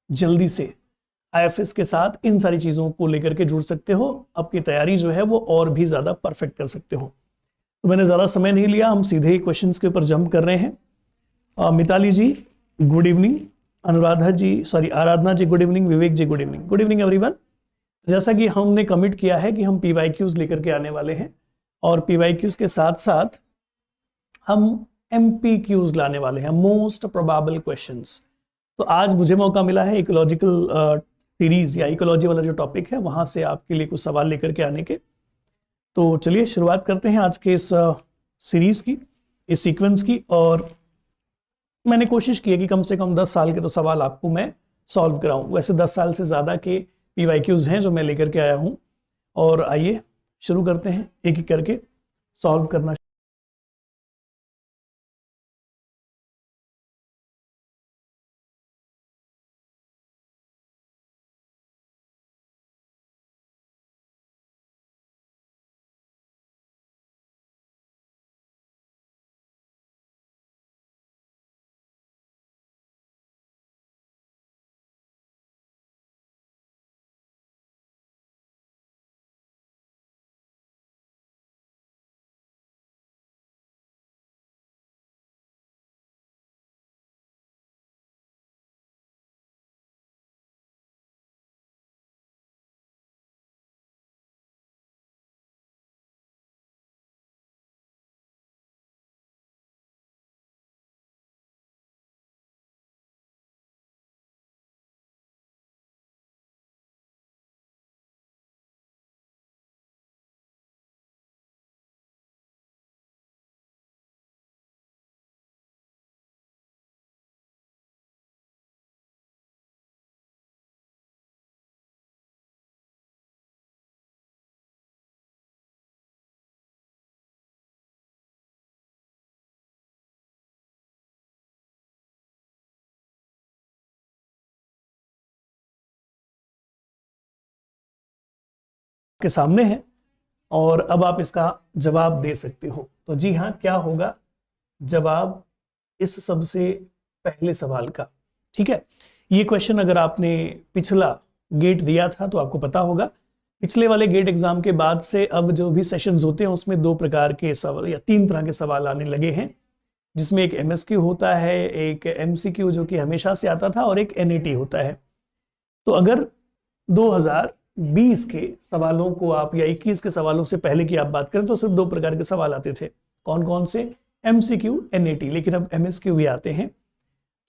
जल्दी से आईएफएस के साथ इन सारी चीज़ों को लेकर के जुड़ सकते हो, आपकी तैयारी जो है वो और भी ज़्यादा परफेक्ट कर सकते हो। तो मैंने ज़्यादा समय नहीं लिया, हम सीधे ही क्वेश्चंस के ऊपर जंप कर रहे हैं। Mitali ji good evening, Aradhana ji good evening, Vivek ji good evening. Good evening everyone. जैसा कि हमने कमिट किया है कि हम पीवाईक्यूज लेकर के आने वाले हैं और पीवाईक्यूज के साथ साथ हम एमपीक्यूज लाने वाले हैं, मोस्ट प्रोबेबल क्वेश्चंस। तो आज मुझे मौका मिला है इकोलॉजिकल सीरीज या इकोलॉजी वाला जो टॉपिक है वहां से आपके लिए कुछ सवाल लेकर के आने के। तो चलिए शुरुआत करते हैं आज के इस सीरीज की, इस सीक्वेंस की। और मैंने कोशिश की है कि कम से कम 10 साल के तो सवाल आपको मैं सॉल्व कराऊं। वैसे 10 साल से ज़्यादा के पीवाईक्यूज हैं जो मैं लेकर के आया हूं। और आइए शुरू करते हैं एक एक करके सॉल्व करना। के सामने है और अब आप इसका जवाब दे सकते हो। तो जी हाँ, क्या होगा जवाब इस सबसे पहले सवाल का? ठीक है, ये क्वेश्चन अगर आपने पिछला गेट दिया था तो आपको पता होगा। पिछले वाले गेट एग्जाम के बाद से अब जो भी सेशंस होते हैं उसमें 2 प्रकार के सवाल या 3 तरह के सवाल आने लगे हैं, जिसमें एक एमएसक्यू होता है, एक एमसीक्यू जो कि हमेशा से आता था, और एक एनईटी होता है। तो अगर 2020 के सवालों को आप या 21 के सवालों से पहले की आप बात करें तो सिर्फ 2 प्रकार के सवाल आते थे। कौन कौन से? MCQ, NET. लेकिन अब एमएसक्यू भी आते हैं।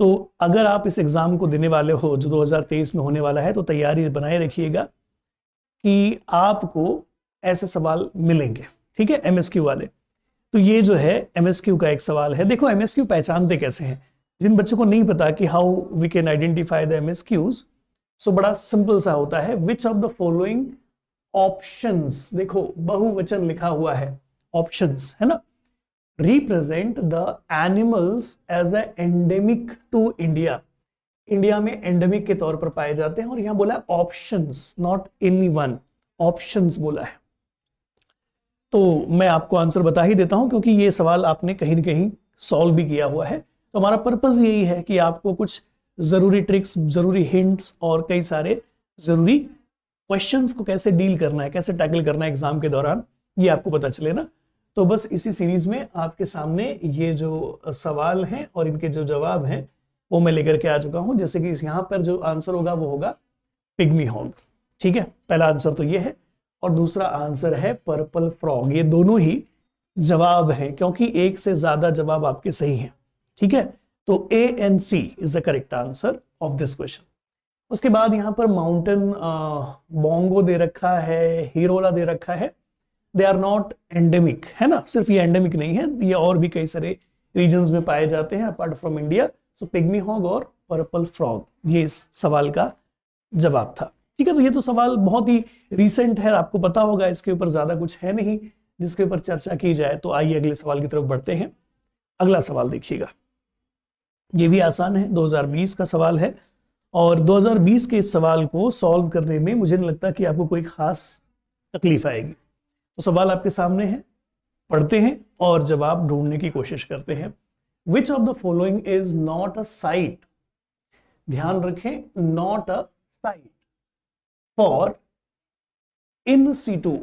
तो अगर आप इस एग्जाम को देने वाले हो जो 2023 में होने वाला है तो तैयारी बनाए रखिएगा कि आपको ऐसे सवाल मिलेंगे। ठीक है, एमएसक्यू वाले। तो ये जो है एमएसक्यू का एक सवाल है। देखो एमएसक्यू पहचानते कैसे हैं? जिन बच्चों को नहीं पता कि how we can identify the MCQs, so बड़ा सिंपल सा होता है। Which of the following options, देखो बहुवचन लिखा हुआ है, ऑप्शंस है ना, represent the animals as the endemic to India. India में एंडेमिक के तौर पर पाए जाते हैं। और यहां बोला options, not any one, options बोला है। तो मैं आपको आंसर बता ही देता हूं क्योंकि ये सवाल आपने कहीं ना कहीं सॉल्व भी किया हुआ है। तो हमारा पर्पस यही है कि आपको कुछ जरूरी ट्रिक्स, जरूरी हिंट्स और कई सारे जरूरी क्वेश्चंस को कैसे डील करना है, कैसे टैकल करना है एग्जाम के दौरान, ये आपको पता चले ना। तो बस इसी सीरीज में आपके सामने ये जो सवाल हैं और इनके जो जवाब हैं वो मैं लेकर के आ चुका हूं। जैसे कि यहाँ पर जो आंसर होगा वो होगा पिग्मी हॉग। ठीक है, पहला आंसर तो ये है और दूसरा आंसर है पर्पल फ्रॉग। ये दोनों ही जवाब हैं क्योंकि एक से ज्यादा जवाब आपके सही हैं। ठीक है, तो A and C is the correct answer of this question. उसके बाद यहाँ पर माउंटेन बोंगो दे रखा है, हीरोला दे रखा है। दे आर नॉट एंडेमिक, है ना। सिर्फ ये एंडेमिक नहीं है, ये और भी कई सारे रीजन्स में पाए जाते हैं apart from India. So pygmy hog और पर्पल फ्रॉग ये इस सवाल का जवाब था। ठीक है, तो ये तो सवाल बहुत ही रिसेंट है, आपको पता होगा, इसके ऊपर ज्यादा कुछ है नहीं जिसके ऊपर चर्चा की जाए। तो आइए अगले सवाल की तरफ बढ़ते हैं। अगला सवाल देखिएगा, ये भी आसान है, 2020 का सवाल है। और 2020 के इस सवाल को सॉल्व करने में मुझे नहीं लगता कि आपको कोई खास तकलीफ आएगी। तो सवाल आपके सामने है, पढ़ते हैं और जवाब ढूंढने की कोशिश करते हैं। Which of the following is not a site ध्यान रखें, not a site for in situ,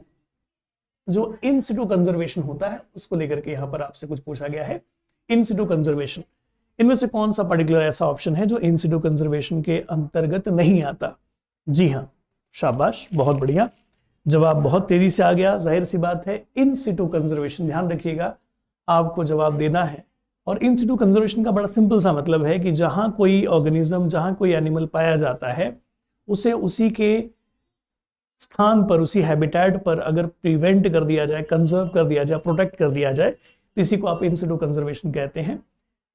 जो इन सीटू कंजर्वेशन होता है उसको लेकर के यहां पर आपसे कुछ पूछा गया है। इन सीटू कंजर्वेशन, इनमें से कौन सा पर्टिकुलर ऐसा ऑप्शन है जो इन सीटू कंजर्वेशन के अंतर्गत नहीं आता? जी हाँ, शाबाश, बहुत बढ़िया, जवाब बहुत तेजी से आ गया। जाहिर सी बात है, इन सीटू कंजर्वेशन, ध्यान रखिएगा आपको जवाब देना है। और इन सीटू कंजर्वेशन का बड़ा सिंपल सा मतलब है कि जहां कोई ऑर्गेनिज्म, जहां कोई एनिमल पाया जाता है, उसे उसी के स्थान पर, उसी हैबिटेट पर अगर प्रिवेंट कर दिया जाए, कंजर्व कर दिया जाए, प्रोटेक्ट कर दिया जाए, तो इसी को आप इन सीटू कंजर्वेशन कहते हैं।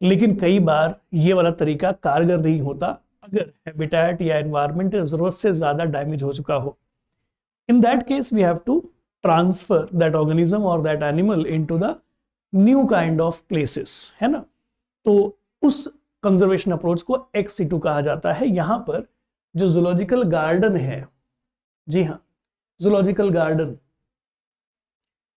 लेकिन कई बार ये वाला तरीका कारगर नहीं होता अगर हैबिटेट या एनवायरनमेंट जरूरत से ज्यादा डैमेज हो चुका हो। In that case we have to transfer that organism और that animal into the new kind of places, है ना। तो उस कंजर्वेशन अप्रोच को एक्स सीटू कहा जाता है। यहां पर जो जूलॉजिकल गार्डन है, जी हाँ, जूलॉजिकल गार्डन,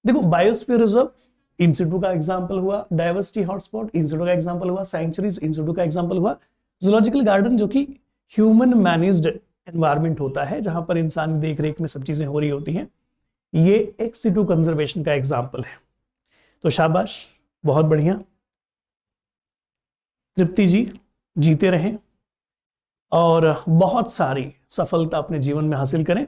देखो बायोस्फीयर रिजर्व इन सीटू का एग्जांपल हुआ, डायवर्सिटी हॉटस्पॉट इन सीटू का एग्जांपल हुआ, सैंक्चुरीज इन सीटू का एग्जांपल हुआ। जूलॉजिकल गार्डन जो कि ह्यूमन मैनेज्ड एनवायरनमेंट होता है, जहां पर इंसानी देखरेख में सब चीजें हो रही होती हैं, ये एक्स सीटू कंजर्वेशन का एग्जांपल है। तो शाबाश, बहुत बढ़िया, तृप्ति जी जीते रहें और बहुत सारी सफलता अपने जीवन में हासिल करें।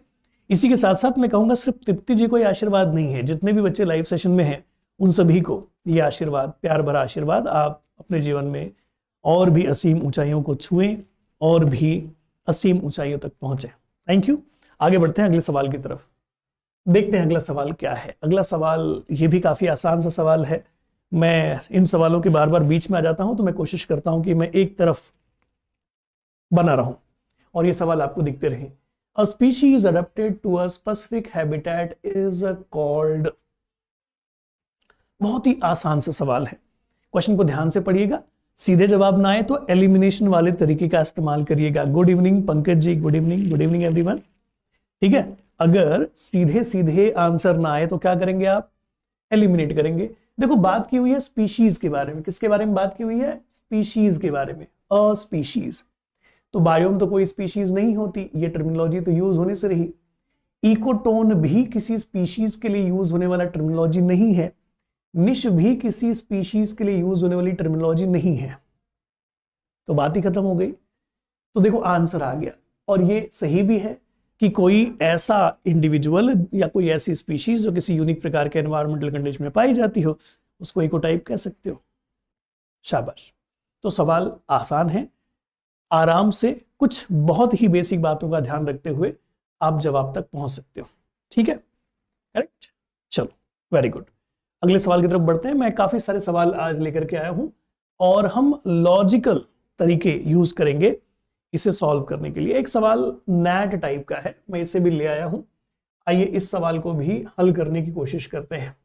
इसी के साथ साथ मैं कहूंगा सिर्फ तृप्ति जी को ये आशीर्वाद नहीं है, जितने भी बच्चे लाइव सेशन में हैं उन सभी को ये आशीर्वाद, प्यार भरा आशीर्वाद, आप अपने जीवन में और भी असीम ऊंचाइयों को छुएं और भी असीम ऊंचाइयों तक पहुंचे। Thank you. आगे बढ़ते हैं अगले सवाल की तरफ, देखते हैं अगला सवाल क्या है। अगला सवाल ये भी काफी आसान सा सवाल है। मैं इन सवालों के बार बार बीच में आ जाता हूं, तो मैं कोशिश करता हूं कि मैं एक तरफ बना रहूं और ये सवाल आपको दिखते रहे। A species adapted to a specific habitat is called, बहुत ही आसान सा सवाल है। क्वेश्चन को ध्यान से पढ़िएगा, सीधे जवाब ना आए तो एलिमिनेशन वाले तरीके का इस्तेमाल करिएगा। Good evening Pankaj ji, good evening, good evening everyone. ठीक है, अगर सीधे सीधे आंसर ना आए तो क्या करेंगे आप? एलिमिनेट करेंगे। देखो बात की हुई है स्पीशीज के बारे में, किसके बारे में बात की हुई है? स्पीशीज के बारे में। अ स्पीशीज, तो बायोम तो कोई स्पीशीज नहीं होती, ये टर्मिनोलॉजी तो यूज होने से रही। इकोटोन भी किसी स्पीशीज के लिए यूज होने वाला टर्मिनोलॉजी नहीं है, निश भी किसी स्पीशीज के लिए यूज होने वाली टर्मिनोलॉजी नहीं है, तो बात ही खत्म हो गई। तो देखो आंसर आ गया, और ये सही भी है कि कोई ऐसा इंडिविजुअल या कोई ऐसी स्पीशीज जो किसी यूनिक प्रकार के एनवायरमेंटल कंडीशन में पाई जाती हो, उसको इकोटाइप कह सकते हो। शाबाश। तो सवाल आसान है, आराम से कुछ बहुत ही बेसिक बातों का ध्यान रखते हुए आप जवाब तक पहुंच सकते हो। ठीक है, करेक्ट। चलो, वेरी गुड। अगले सवाल की तरफ बढ़ते हैं। मैं काफी सारे सवाल आज लेकर के आया हूं और हम लॉजिकल तरीके यूज करेंगे इसे सॉल्व करने के लिए। एक सवाल नैट टाइप का है, मैं इसे भी ले आया हूं। आइए इस सवाल को भी हल करने की कोशिश करते हैं,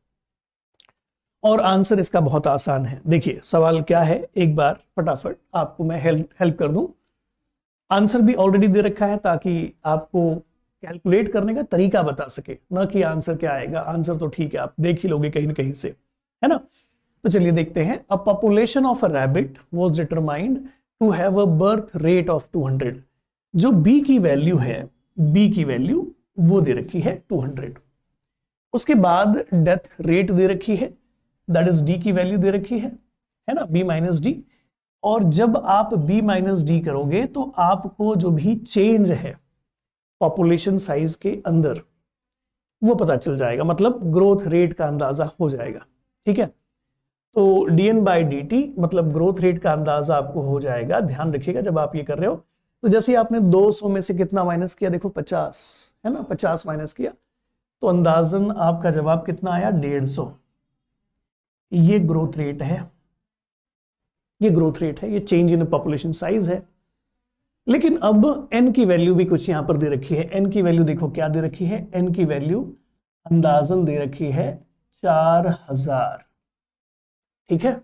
और आंसर इसका बहुत आसान है। देखिए सवाल क्या है, एक बार फटाफट आपको मैं हेल्प कर दूं। आंसर भी ऑलरेडी दे रखा है ताकि आपको कैलकुलेट करने का तरीका बता सके, ना कि आंसर क्या आएगा। आंसर तो ठीक है, आप देख ही लोगे कहीं ना कहीं से, है ना। तो चलिए देखते हैं। A population of a rabbit was determined to have a birth rate of 200। जो बी की वैल्यू है, बी की वैल्यू वो दे रखी है 200। उसके बाद डेथ रेट दे रखी है, दैट इज डी की वैल्यू दे रखी है ना, बी माइनस डी। और जब आप b माइनस डी करोगे तो आपको जो भी चेंज है पॉपुलेशन साइज के अंदर वो पता चल जाएगा, मतलब ग्रोथ रेट का अंदाजा हो जाएगा। ठीक है, तो dn बाई dt मतलब ग्रोथ रेट का अंदाजा आपको हो जाएगा। ध्यान रखिएगा जब आप ये कर रहे हो, तो जैसे आपने 200 में से कितना माइनस किया, देखो 50, है ना, 50 माइनस किया तो अंदाजन आपका जवाब कितना आया, 150। ये ग्रोथ रेट है, ये ग्रोथ रेट है, ये चेंज इन पॉपुलेशन साइज है। लेकिन अब n की वैल्यू भी कुछ यहां पर दे रखी है। n की वैल्यू देखो क्या दे रखी है, n की वैल्यू अंदाजन दे रखी है 4000। ठीक है,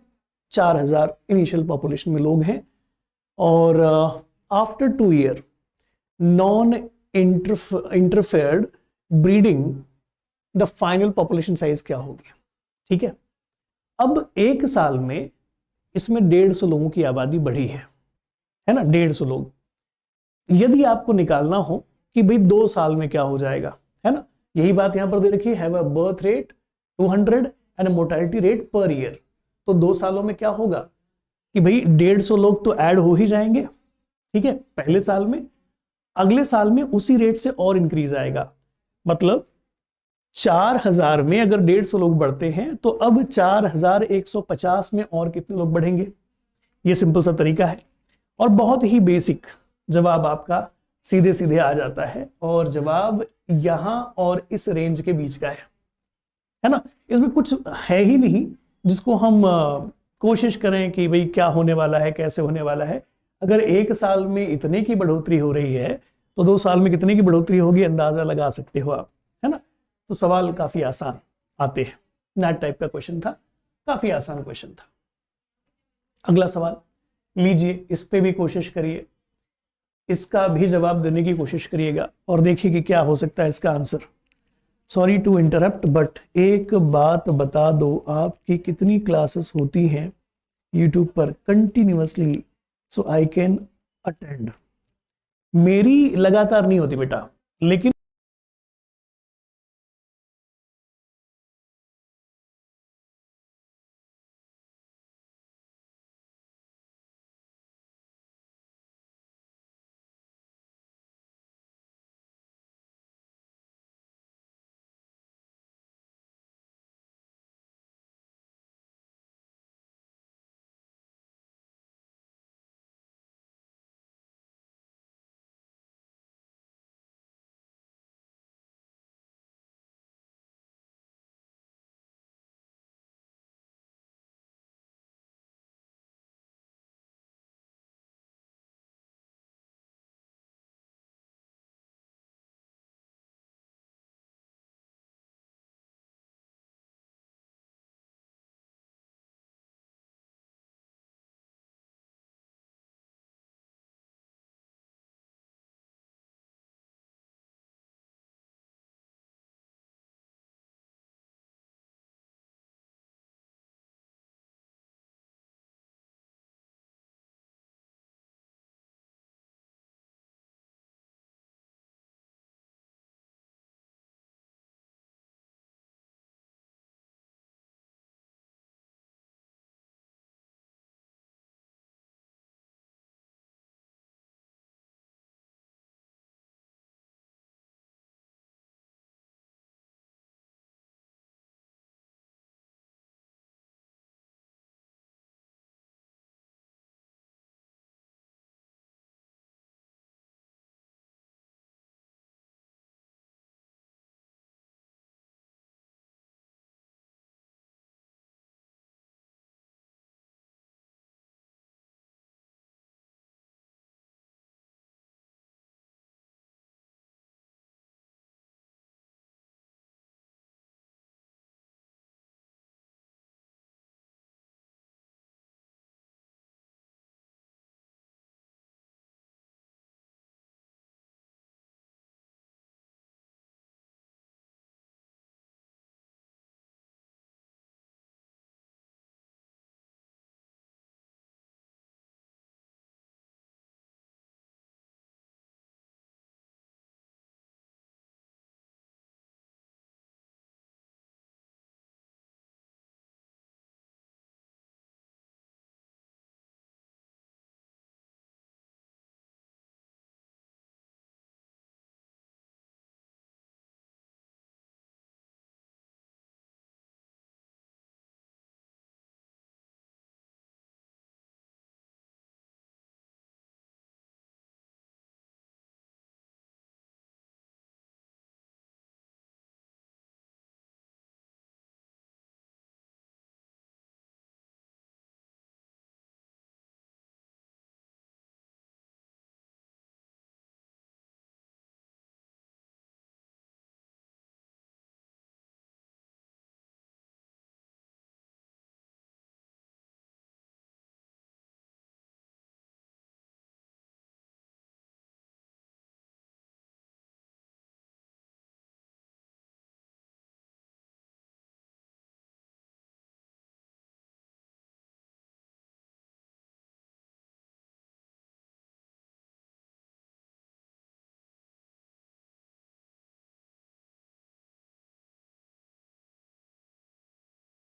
4000 इनिशियल पॉपुलेशन में लोग हैं, और after 2 year non interfered breeding the final population size क्या होगी। ठीक है, अब 1 साल में इसमें 150 लोगों की आबादी बढ़ी है ना, 150 लोग। यदि आपको निकालना हो कि भाई 2 साल में क्या हो जाएगा, है ना, यही बात यहां पर दे रखी है, have a birth rate 200 and mortality rate per year. तो 2 सालों में क्या होगा कि भाई 150 लोग तो ऐड हो ही जाएंगे, ठीक है, पहले साल में। अगले साल में उसी रेट से और इंक्रीज आएगा, मतलब 4000 में अगर 150 लोग बढ़ते हैं तो अब 4150 में और कितने लोग बढ़ेंगे। ये सिंपल सा तरीका है और बहुत ही बेसिक जवाब आपका सीधे सीधे आ जाता है, और जवाब यहां और इस रेंज के बीच का है ना। इसमें कुछ है ही नहीं जिसको हम कोशिश करें कि भाई क्या होने वाला है, कैसे होने वाला है। अगर 1 साल में इतने की बढ़ोतरी हो रही है तो 2 साल में कितने की बढ़ोतरी होगी अंदाजा लगा सकते हो आप, है ना। तो सवाल काफी आसान आते हैं, नेट टाइप का क्वेश्चन था, काफी आसान क्वेश्चन था। अगला सवाल लीजिए, इस पे भी कोशिश करिए, इसका भी जवाब देने की कोशिश करिएगा और देखिए कि क्या हो सकता है इसका answer. Sorry to interrupt, but एक बात बता दो, आपकी कितनी क्लासेस होती हैं यूट्यूब पर continuously so I can attend. मेरी लगातार नहीं होती बेटा, लेकिन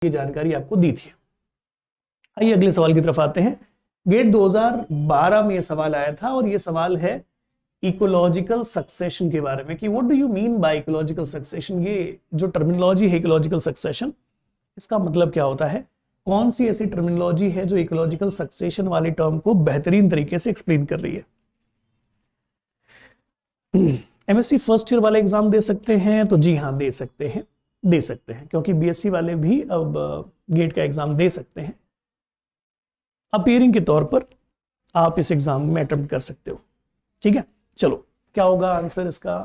की जानकारी आपको दी थी। आइए अगले सवाल की तरफ आते हैं। गेट 2012 में ये सवाल आया था और ये सवाल है इकोलॉजिकल सक्सेशन के बारे में कि what do you mean by ecological succession. ये जो टर्मिनोलॉजी है इकोलॉजिकल सक्सेशन, इसका मतलब क्या होता है, कौन सी ऐसी टर्मिनोलॉजी है जो इकोलॉजिकल सक्सेशन वाली टर्म को बेहतरीन तरीके से एक्सप्लेन कर रही है। एमएससी फर्स्ट ईयर वाले एग्जाम दे सकते हैं, तो जी हाँ दे सकते हैं, क्योंकि बीएससी वाले भी अब गेट का एग्जाम दे सकते हैं। अपीयरिंग के तौर पर आप इस एग्जाम में अटेम्प्ट कर सकते हो। ठीक है, चलो क्या होगा आंसर इसका।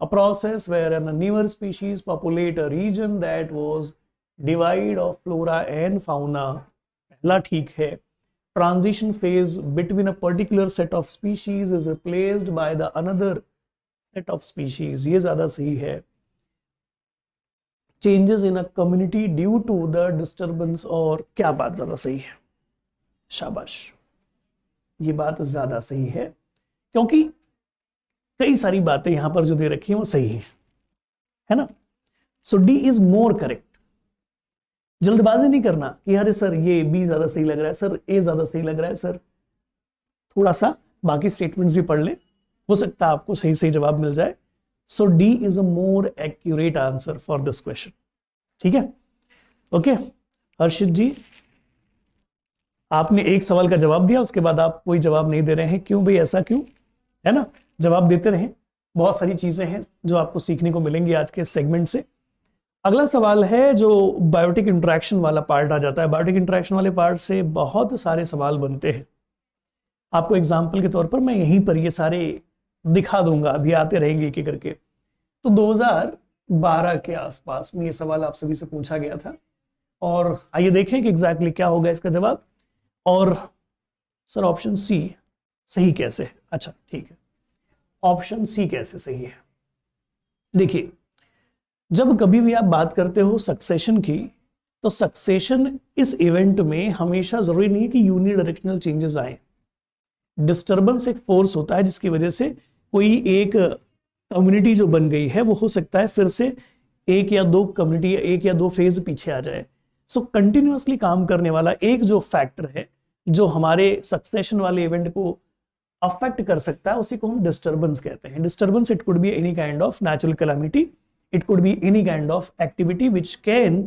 A process where an newer species populate a region that was divide of flora and fauna. पहला ठीक है। Transition phase between a particular set of species is replaced by the another set of species, ये ज्यादा सही है। Changes in a community due to the disturbance, और क्या बात ज्यादा सही है, शाबाश, ये बात ज्यादा सही है, क्योंकि कई सारी बातें यहां पर जो दे रखी हैं वो सही है ना। सो डी इज मोर करेक्ट। जल्दबाजी नहीं करना कि अरे सर ये बी ज्यादा सही लग रहा है, सर ए ज्यादा सही लग रहा है, सर थोड़ा सा बाकी स्टेटमेंट्स भी पढ़ लें, हो सकता है आपको सही सही जवाब मिल जाए। So D is a more accurate answer for this question. ठीक है, ओके। हर्षित जी, आपने एक सवाल का जवाब दिया, उसके बाद आप कोई जवाब नहीं दे रहे हैं, क्यों भाई, ऐसा क्यों, है ना। जवाब देते रहें, बहुत सारी चीजें हैं जो आपको सीखने को मिलेंगी आज के सेगमेंट से। अगला सवाल है जो बायोटिक इंटरेक्शन वाला पार्ट आ जाता है। बायोटिक इंटरेक्शन वाले पार्ट से बहुत सारे सवाल बनते हैं। आपको एग्जाम्पल के तौर पर मैं यहीं पर ये सारे दिखा दूंगा, अभी आते रहेंगे एक एक करके। तो 2012 के आसपास में ये सवाल आप सभी से पूछा गया था, और आइए देखें कि एग्जैक्टली क्या होगा इसका जवाब। और सर ऑप्शन सी सही कैसे है, अच्छा ठीक है, ऑप्शन सी कैसे सही है। देखिए, जब कभी भी आप बात करते हो सक्सेशन की, तो सक्सेशन इस इवेंट में हमेशा जरूरी नहीं है कि यूनिडायरेक्शनल चेंजेस आए। डिस्टर्बेंस एक फोर्स होता है जिसकी वजह से कोई एक कम्युनिटी जो बन गई है वो हो सकता है फिर से एक या दो कम्युनिटी, एक या दो फेज पीछे आ जाए। सो कंटिन्यूअसली काम करने वाला एक जो फैक्टर है जो हमारे सक्सेशन वाले इवेंट को अफेक्ट कर सकता है, उसी को हम डिस्टर्बेंस कहते हैं। Disturbance, it could be any kind of natural calamity, it could be any kind of activity which can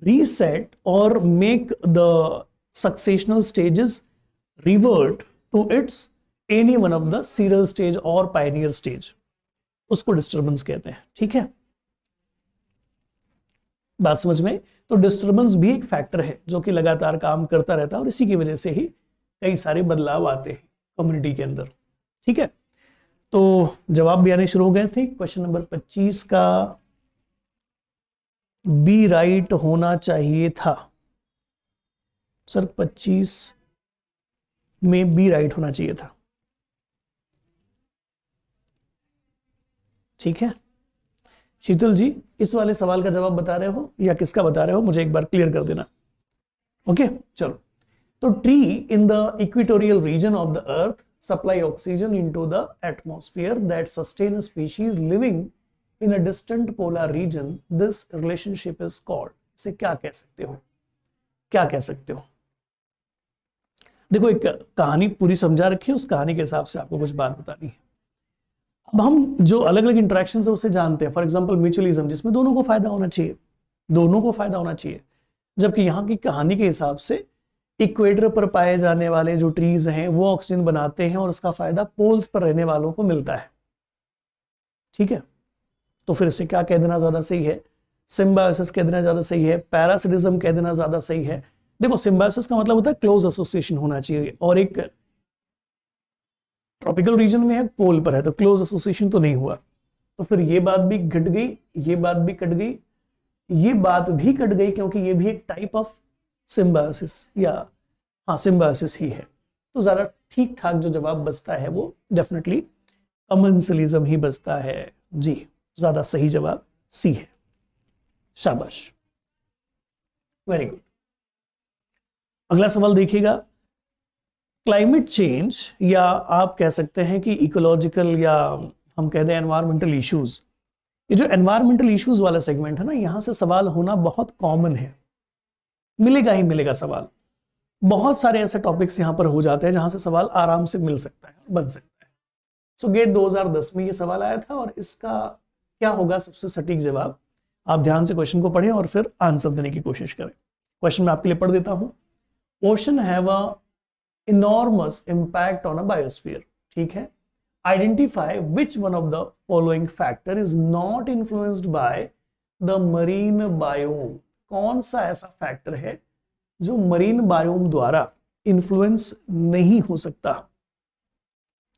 reset or make the successional stages revert to its any one of the serial stage or pioneer stage, उसको disturbance कहते हैं। ठीक है, बात समझ में। तो disturbance भी एक फैक्टर है जो कि लगातार काम करता रहता है और इसी की वजह से ही कई सारे बदलाव आते हैं कम्युनिटी के अंदर। ठीक है, तो जवाब भी आने शुरू हो गए थे। क्वेश्चन नंबर 25 का बी राइट होना चाहिए था। सर 25 में बी राइट होना चाहिए था। ठीक है, शीतल जी इस वाले सवाल का जवाब बता रहे हो या किसका बता रहे हो, मुझे एक बार क्लियर कर देना। ओके, चलो। तो tree in the equatorial region of the earth supply oxygen into the atmosphere that sustain a species living in a distant polar region. This relationship is called, इसे क्या कह सकते हो, क्या कह सकते हो। देखो, एक कहानी पूरी समझा रखी है, उस कहानी के हिसाब से आपको कुछ बात बतानी है। अब हम जो अलग अलग इंटरेक्शन है उसे जानते हैं। फॉर एग्जाम्पल म्यूचुअलिज्म, जिसमें दोनों को फायदा होना चाहिए, दोनों को फायदा होना चाहिए, जबकि यहाँ की कहानी के हिसाब से इक्वेटर पर पाए जाने वाले जो ट्रीज हैं वो ऑक्सीजन बनाते हैं और उसका फायदा पोल्स पर रहने वालों को मिलता है। ठीक है, तो फिर इसे क्या कह देना ज्यादा सही है, सिम्बायोसिस कह देना ज्यादा सही है, पैरासिटिज्म कह देना ज्यादा सही है। देखो, सिम्बायोसिस का मतलब होता है क्लोज एसोसिएशन होना चाहिए, और एक ट्रॉपिकल रीजन में है, पोल पर है, तो क्लोज एसोसिएशन तो नहीं हुआ। तो फिर ये बात भी घट गई, ये बात भी कट गई, ये बात भी कट गई, क्योंकि ये भी एक टाइप ऑफ सिम्बायोसिस, या हाँ सिम्बायोसिस ही है। तो ज्यादा ठीक ठाक जो जवाब बचता है वो डेफिनेटली कमेंसलिज्म ही बचता है। जी, ज्यादा सही जवाब सी है, शाबाश, वेरी गुड। अगला सवाल देखिएगा। क्लाइमेट चेंज, या आप कह सकते हैं कि इकोलॉजिकल, या हम कह दें एनवायरमेंटल इश्यूज, ये जो एनवायरमेंटल इश्यूज वाला सेगमेंट है ना, यहां से सवाल होना बहुत कॉमन है। मिलेगा ही मिलेगा सवाल। बहुत सारे ऐसे टॉपिक्स यहां पर हो जाते हैं जहां से सवाल आराम से मिल सकता है, बन सकता है। सो गेट 2010 में ये सवाल आया था और इसका क्या होगा सबसे सटीक जवाब? आप ध्यान से क्वेश्चन को पढ़ें और फिर आंसर देने की कोशिश करें। क्वेश्चन मैं आपके लिए पढ़ देता हूं। Ocean have a enormous impact on a biosphere. ठीक है, identify which one of the following factor is not influenced by the marine biome. कौन सा ऐसा फैक्टर है जो मरीन बायोम द्वारा इन्फ्लुएंस नहीं हो सकता?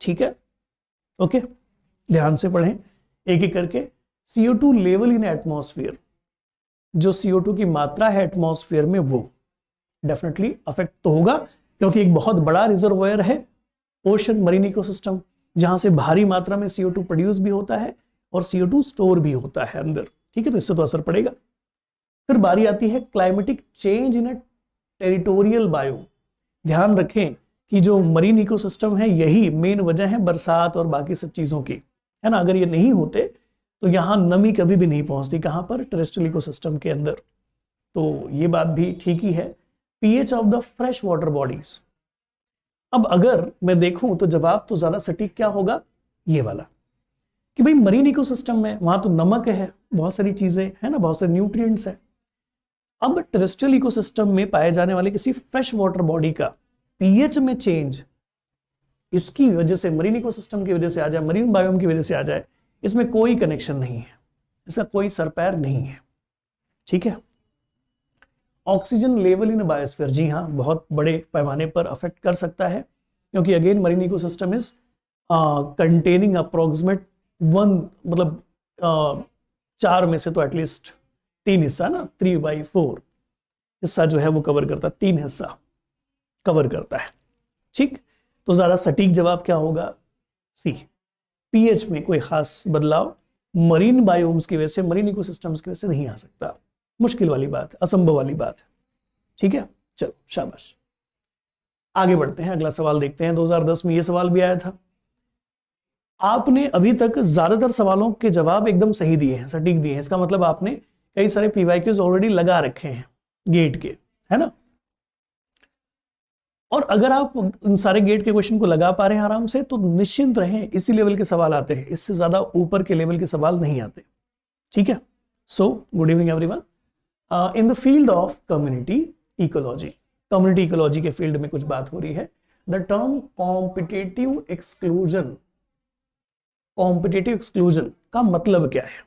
ठीक है, ओके, ध्यान से पढ़ें एक एक करके। CO2 लेवल इन एटमॉस्फेयर, जो CO2 की मात्रा है एटमॉस्फेयर में वो डेफिनेटली अफेक्ट तो होगा, क्योंकि एक बहुत बड़ा रिजर्वोयर है ओशन मरीन इकोसिस्टम, जहां से भारी मात्रा में CO2 प्रोड्यूस भी होता है और CO2 स्टोर भी होता है अंदर। ठीक है, तो इससे तो असर पड़ेगा। फिर बारी आती है climatic change in a territorial biome. ध्यान रखें कि जो मरीन इकोसिस्टम है यही मेन वजह है बरसात और बाकी सब चीजों की, है ना। अगर ये नहीं होते तो यहां नमी कभी भी नहीं पहुंचती, कहां पर? टेरेस्ट्रियल इकोसिस्टम के अंदर। तो ये बात भी ठीक ही है। PH of the fresh water bodies. अब अगर मैं देखूं तो जवाब तो ज्यादा सटीक क्या होगा? ये वाला, कि भाई मरीन इकोसिस्टम में वहां तो नमक है, बहुत सारी चीजें है ना, बहुत सारे न्यूट्रिएंट्स है। अब टेरेस्ट्रियल इकोसिस्टम में पाए जाने वाले किसी फ्रेश वाटर बॉडी का पीएच में चेंज इसकी वजह से, मरीन इकोसिस्टम की वजह से आ जाए, मरीन बायोम की वजह से आ जाए, इसमें कोई कनेक्शन नहीं है, इसका कोई सरपैर नहीं है। ठीक है। ऑक्सीजन लेवल इन बायोस्फीयर, जी हाँ, बहुत बड़े पैमाने पर अफेक्ट कर सकता है, क्योंकि again marine ecosystem is containing approximate 1, मतलब 4 में से तो एटलीस्ट 3 हिस्सा ना, 3/4 हिस्सा जो है वो कवर करता है, 3 हिस्सा कवर करता है। ठीक, तो ज्यादा सटीक जवाब क्या होगा? सी। पीएच में कोई खास बदलाव मरीन बायोम्स की वजह से, मरीन इकोसिस्टम्स की वजह से नहीं आ सकता। मुश्किल वाली बात है, असंभव वाली बात है। ठीक है, चलो शाबाश, आगे बढ़ते हैं, अगला सवाल देखते हैं। 2010 में यह सवाल भी आया था। आपने अभी तक ज्यादातर सवालों के जवाब एकदम सही दिए हैं, सटीक दिए हैं। इसका मतलब आपने कई सारे पीवाईक्यूज ऑलरेडी लगा रखे हैं गेट के, है ना। और अगर आप इन सारे गेट के क्वेश्चन को लगा पा रहे हैं आराम से, तो निश्चिंत रहें, इसी लेवल के सवाल आते हैं, इससे ज्यादा ऊपर के लेवल के सवाल नहीं आते। ठीक है। So good evening everyone. In the field of community ecology, community ecology के फील्ड में कुछ बात हो रही है। The term competitive exclusion, competitive exclusion का मतलब क्या है?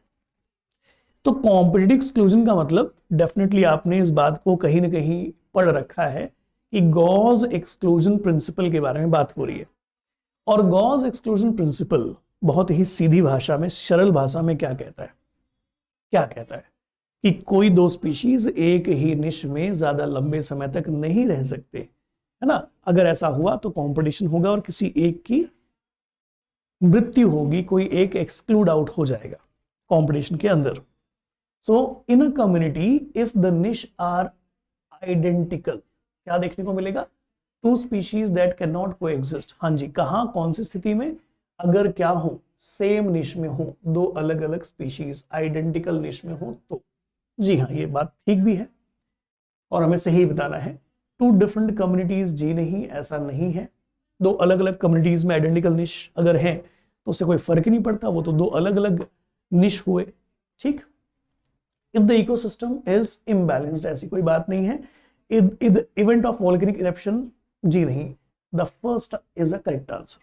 तो कॉम्पिटेटिव एक्सक्लूजन का मतलब डेफिनेटली आपने इस बात को कहीं ना कहीं पढ़ रखा है कि गॉस एक्सक्लूजन प्रिंसिपल के बारे में बात हो रही है। और गॉस एक्सक्लूजन प्रिंसिपल बहुत ही सीधी भाषा में, सरल भाषा में क्या कहता है? क्या कहता है कि कोई 2 स्पीशीज एक ही निश में ज्यादा लंबे समय तक नहीं रह सकते, है ना। अगर ऐसा हुआ तो कंपटीशन होगा और किसी एक की मृत्यु होगी, कोई एक एक्सक्लूड आउट हो जाएगा कंपटीशन के अंदर। So in a community if the niche are identical, क्या देखने को मिलेगा? 2 species that can not coexist. हाँ जी, कहां, कौन सी स्थिति में? अगर क्या हो, सेम निश में हो, 2 अलग अलग स्पीशीज आइडेंटिकल निश में हो तो। जी हाँ, ये बात ठीक भी है और हमें सही बताना है। 2 डिफरेंट कम्युनिटीज, जी नहीं, ऐसा नहीं है। 2 अलग अलग कम्युनिटीज में आइडेंटिकल निश अगर है तो उससे कोई फर्क नहीं पड़ता, वो तो 2 अलग अलग निश हुए। ठीक। If the ecosystem is imbalanced, ऐसी कोई बात नहीं है। इवेंट ऑफ वोल्केनिक इरप्शन, जी नहीं, the first is a correct answer.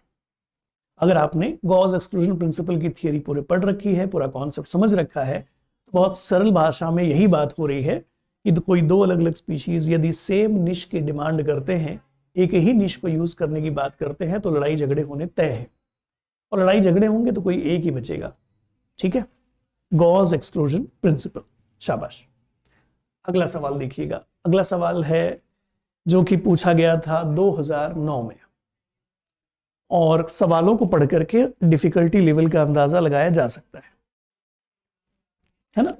अगर आपने गॉस एक्सक्लूजन प्रिंसिपल की थियरी पूरे पढ़ रखी है, पूरा कॉन्सेप्ट समझ रखा है, तो बहुत सरल भाषा में यही बात हो रही है कि तो कोई 2 अलग अलग स्पीशीज यदि सेम निश की डिमांड करते हैं, एक ही निश को यूज करने की बात करते हैं, तो लड़ाई झगड़े होने तय है। और लड़ाई झगड़े होंगे तो कोई एक ही बचेगा। ठीक है, गॉस एक्सक्लूजन प्रिंसिपल, शाबाश। अगला सवाल देखिएगा। अगला सवाल है जो कि पूछा गया था 2009 में, और सवालों को पढ़ करके डिफिकल्टी लेवल का अंदाजा लगाया जा सकता है ना।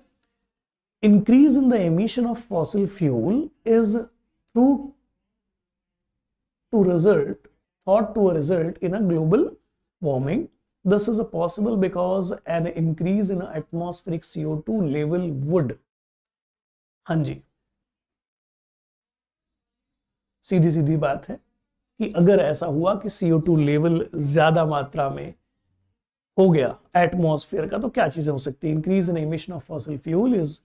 Increase in the emission of fossil fuel is through to result thought to a result in a global warming. This is possible because an increase in atmospheric CO2 level would, हाँ जी, सीधी सीधी बात है कि अगर ऐसा हुआ कि CO2 लेवल ज्यादा मात्रा में हो गया एटमॉस्फेयर का, तो क्या चीजें हो सकती है? Increase in emission of fossil fuel is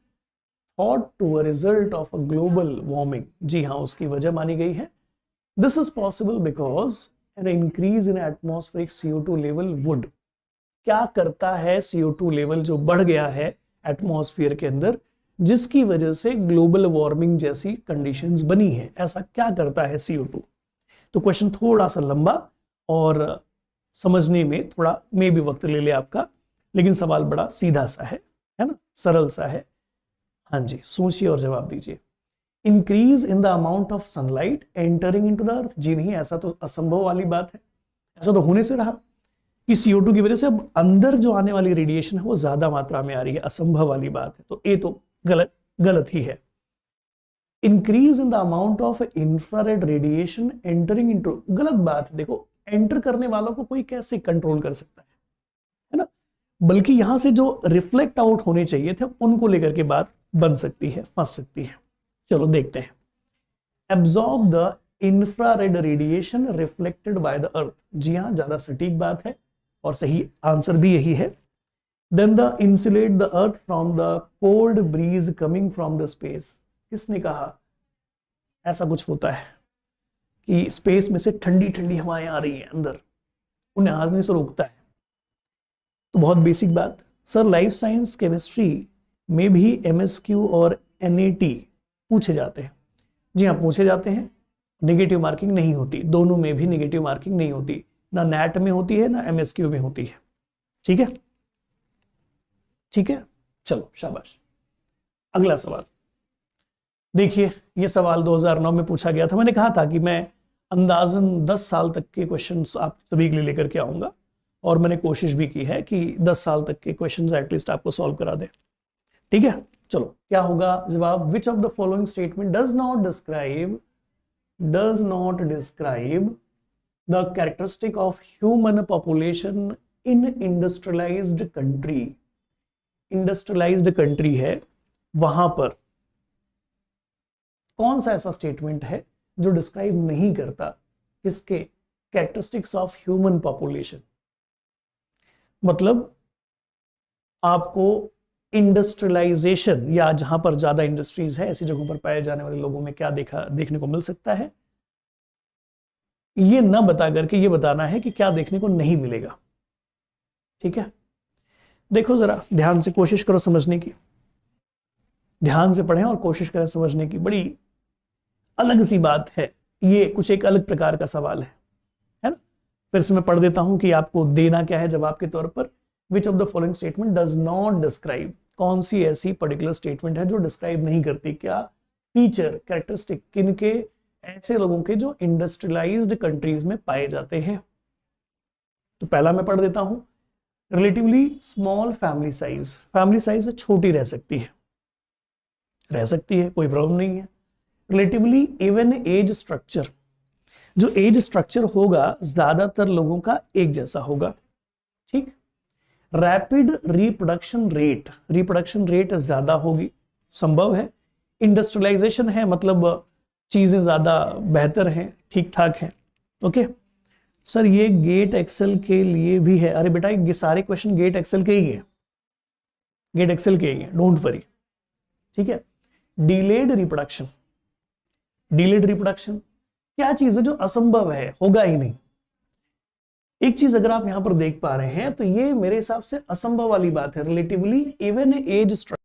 thought to a result of a global warming. जी हाँ, उसकी वजह मानी गई है। This is possible because an increase in atmospheric CO2 level would, क्या करता है CO2 लेवल जो बढ़ गया है एटमॉस्फेयर के अंदर, जिसकी वजह से ग्लोबल वार्मिंग जैसी कंडीशंस बनी है, ऐसा क्या करता है CO2? तो क्वेश्चन थोड़ा सा लंबा और समझने में थोड़ा मे भी वक्त ले ले आपका, लेकिन सवाल बड़ा सीधा सा है ना, सरल सा है। हाँ जी, सोचिए और जवाब दीजिए। Increase in the amount of sunlight entering into the earth. जी नहीं, ऐसा तो असंभव वाली बात है। ऐसा तो होने से रहा कि CO2 की वजह से अब अंदर जो आने वाली रेडिएशन है वो ज्यादा मात्रा में आ रही है, असंभव वाली बात है। तो ये तो गलत ही है। Increase in the amount of infrared radiation entering into, गलत बात है। देखो, एंटर करने वालों को कोई कैसे कंट्रोल कर सकता है ना, बल्कि यहां से जो रिफ्लेक्ट आउट होने चाहिए थे उनको लेकर के बात बन सकती है, फंस सकती है। चलो देखते हैं। Absorb the infrared radiation reflected by the earth. जी हां, ज्यादा सटीक बात है और सही आंसर भी यही है। Then the insulate the earth from the cold breeze coming from the space. किसने कहा ऐसा कुछ होता है कि स्पेस में से ठंडी ठंडी हवाएं आ रही हैं अंदर, उन्हें आने से रोकता है? तो बहुत बेसिक बात सर, लाइफ साइंस केमिस्ट्री में भी MSQ और NAT पूछे जाते हैं। जी हाँ, पूछे जाते हैं। नेगेटिव मार्किंग नहीं होती, दोनों में भी नेगेटिव मार्किंग नहीं होती, ना NAT में होती है ना MSQ में होती है। ठीक है, ठीक है, चलो शाबाश। अगला सवाल देखिए, ये सवाल 2009 में पूछा गया था। मैंने कहा था कि मैं अंदाजन 10 साल तक के क्वेश्चंस आप सभी के लिए लेकर के आऊंगा, और मैंने कोशिश भी की है कि 10 साल तक के क्वेश्चंस एटलीस्ट आपको सॉल्व करा दें। ठीक है, चलो क्या होगा जवाब? विच of the following statement does not describe the characteristic of human population in industrialised country. Industrialised country है, वहां पर कौन सा ऐसा स्टेटमेंट है जो डिस्क्राइब नहीं करता किसके? Characteristics of human population. मतलब आपको इंडस्ट्रियलाइजेशन, या जहां पर ज्यादा इंडस्ट्रीज है ऐसी जगहों पर पाए जाने वाले लोगों में क्या देखने को मिल सकता है, ये न बता करके ये बताना है कि क्या देखने को नहीं मिलेगा। ठीक है, देखो जरा ध्यान से, कोशिश करो समझने की, ध्यान से पढ़ें और कोशिश करें समझने की। बड़ी अलग सी बात है ये, कुछ एक अलग प्रकार का सवाल है ना। फिर से मैं पढ़ देता हूं कि आपको देना क्या है जवाब के तौर पर। विच of the following statement does not describe, कौन सी ऐसी पर्टिकुलर स्टेटमेंट है जो डिस्क्राइब नहीं करती क्या फीचर, कैरेक्टरिस्टिक, किनके? ऐसे लोगों के जो इंडस्ट्रियलाइज्ड कंट्रीज में पाए जाते हैं। तो पहला मैं पढ़ देता हूं, relatively small family size. Family size छोटी रह सकती है, कोई प्रॉब्लम नहीं है। रिलेटिवली इवन एज स्ट्रक्चर, जो एज स्ट्रक्चर होगा ज्यादातर लोगों का एक जैसा होगा। ठीक। रैपिड रिप्रोडक्शन रेट ज्यादा होगी, संभव है। इंडस्ट्रियलाइजेशन है, मतलब चीजें ज्यादा बेहतर हैं, ठीक ठाक हैं। ओके सर, ये गेट एक्सेल के लिए भी है। अरे बेटा, ये सारे क्वेश्चन गेट एक्सेल के ही है, डोंट वरी। ठीक है। डिलेड रिप्रोडक्शन क्या चीज है जो असंभव है, होगा ही नहीं। एक चीज अगर आप यहां पर देख पा रहे हैं तो ये मेरे हिसाब से असंभव वाली बात है। Relatively even as structure